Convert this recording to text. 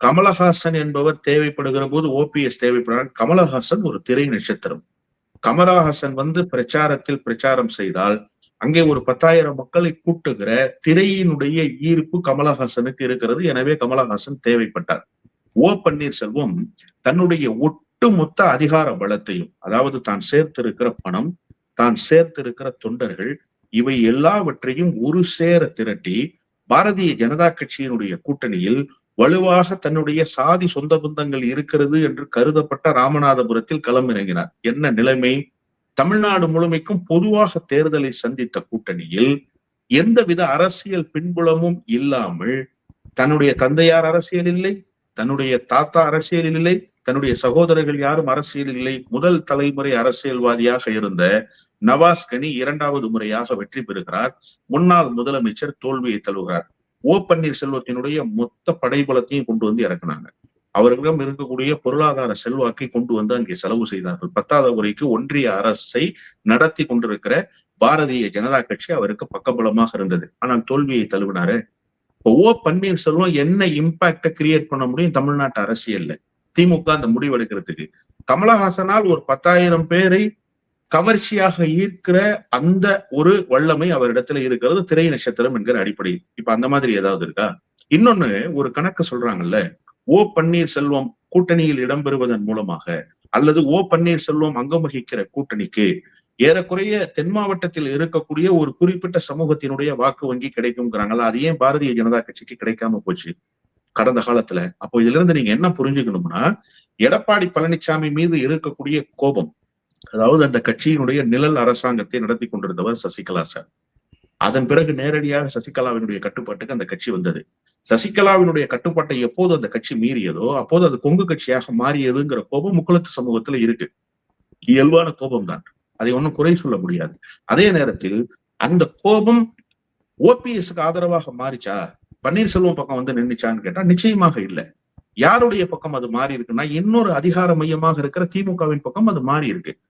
கமலஹாசன் என்பவர் தேவைப்படுகிற போது ஓபிஎஸ் தேவைப்படுறார். கமலஹாசன் ஒரு திரை நட்சத்திரம். கமலஹாசன் பிரச்சாரத்தில் பிரச்சாரம் செய்தால் அங்கே ஒரு 10,000 மக்களை கூட்டுகிற திரையினுடைய ஈர்ப்பு கமலஹாசனுக்கு இருக்கிறது. எனவே கமலஹாசன் தேவைப்பட்டார். ஓ பன்னீர்செல்வம் தன்னுடைய ஒட்டுமொத்த அதிகார பலத்தையும், அதாவது தான் சேர்த்திருக்கிற பணம், தான் சேர்த்திருக்கிற தொண்டர்கள், இவை எல்லாவற்றையும் ஒரு சேர திரட்டி பாரதிய ஜனதா கட்சியினுடைய கூட்டணியில் வலுவாக தன்னுடைய சாதி சொந்த பந்தங்கள் இருக்கிறது என்று கருதப்பட்ட ராமநாதபுரத்தில் களமிறங்கினார். என்ன நிலைமை? தமிழ்நாடு முழுமைக்கும் பொதுவாக தேர்தலை சந்தித்த கூட்டணியில் எந்தவித அரசியல் பின்புலமும் இல்லாமல், தன்னுடைய தந்தையார் அரசியல் இல்லை, தன்னுடைய தாத்தா அரசியல் இல்லை, தன்னுடைய சகோதரர்கள் யாரும் அரசியல் இல்லை, முதல் தலைமுறை அரசியல்வாதியாக இருந்த நவாஸ் கனி 2வது முறையாக வெற்றி பெறுகிறார். முன்னாள் முதலமைச்சர் தோல்வியை தழுவுகிறார். ஓ பன்னீர்செல்வத்தினுடைய மொத்த படைபலத்தையும் கொண்டு இறக்குனாங்க. அவர்களிடம் இருக்கக்கூடிய பொருளாதார செல்வாக்கை கொண்டு அங்கே செலவு செய்தார்கள். 10வது முறைக்கு ஒன்றிய அரசை நடத்தி கொண்டிருக்கிற பாரதிய ஜனதா கட்சி அவருக்கு பக்கபலமாக இருந்தது. ஆனால் தோல்வியை தழுவினாரு. ஓ பன்னீர்செல்வம் என்ன இம்பாக்ட கிரியேட் பண்ண முடியும் தமிழ்நாட்டு அரசியல்ல? திமுக அந்த முடிவெடுக்கிறதுக்கு கமலஹாசனால் ஒரு 10,000 பேரை கவர்ச்சியாக ஈர்க்கிற அந்த ஒரு வல்லமை அவரிடத்துல இருக்கிறது, திரை நட்சத்திரம் என்கிற அடிப்படையில். இப்ப அந்த மாதிரி ஏதாவது இருக்கா? இன்னொன்னு, ஒரு கணக்கு சொல்றாங்கல்ல, ஓ பன்னீர்செல்வம் கூட்டணியில் இடம்பெறுவதன் மூலமாக அல்லது ஓ பன்னீர்செல்வம் அங்கம் வகிக்கிற கூட்டணிக்கு ஏறக்குறைய தென் மாவட்டத்தில் இருக்கக்கூடிய ஒரு குறிப்பிட்ட சமூகத்தினுடைய வாக்கு வங்கி கிடைக்கும்ங்கிறாங்களா? அது ஏன் பாரதிய ஜனதா கட்சிக்கு கிடைக்காம போச்சு கடந்த காலத்துல? அப்போ இதுல இருந்து நீங்க என்ன புரிஞ்சுக்கணும்னா, எடப்பாடி பழனிசாமி மீது இருக்கக்கூடிய கோபம், அதாவது அந்த கட்சியினுடைய நிழல் அரசாங்கத்தை நடத்தி கொண்டிருந்தவர் சசிகலா சார். அதன் பிறகு நேரடியாக சசிகலாவினுடைய கட்டுப்பாட்டுக்கு அந்த கட்சி வந்தது. சசிகலாவினுடைய கட்டுப்பாட்டை எப்போது அந்த கட்சி மீறியதோ அப்போது அது கொங்கு கட்சியாக மாறியதுங்கிற கோபம் முக்குளத்து சமூகத்துல இருக்கு. இயல்பான கோபம் தான், அதை ஒன்னும் குறை சொல்ல முடியாது. அதே நேரத்தில் அந்த கோபம் ஓபிஎஸ்க்கு ஆதரவாக மாறிச்சா, பன்னீர்செல்வம் பக்கம் நின்னுச்சான்னு கேட்டா நிச்சயமாக இல்லை. யாருடைய பக்கம் அது மாறி இருக்குன்னா, இன்னொரு அதிகார மையமாக இருக்கிற திமுகவின் பக்கம் அது மாறி இருக்கு.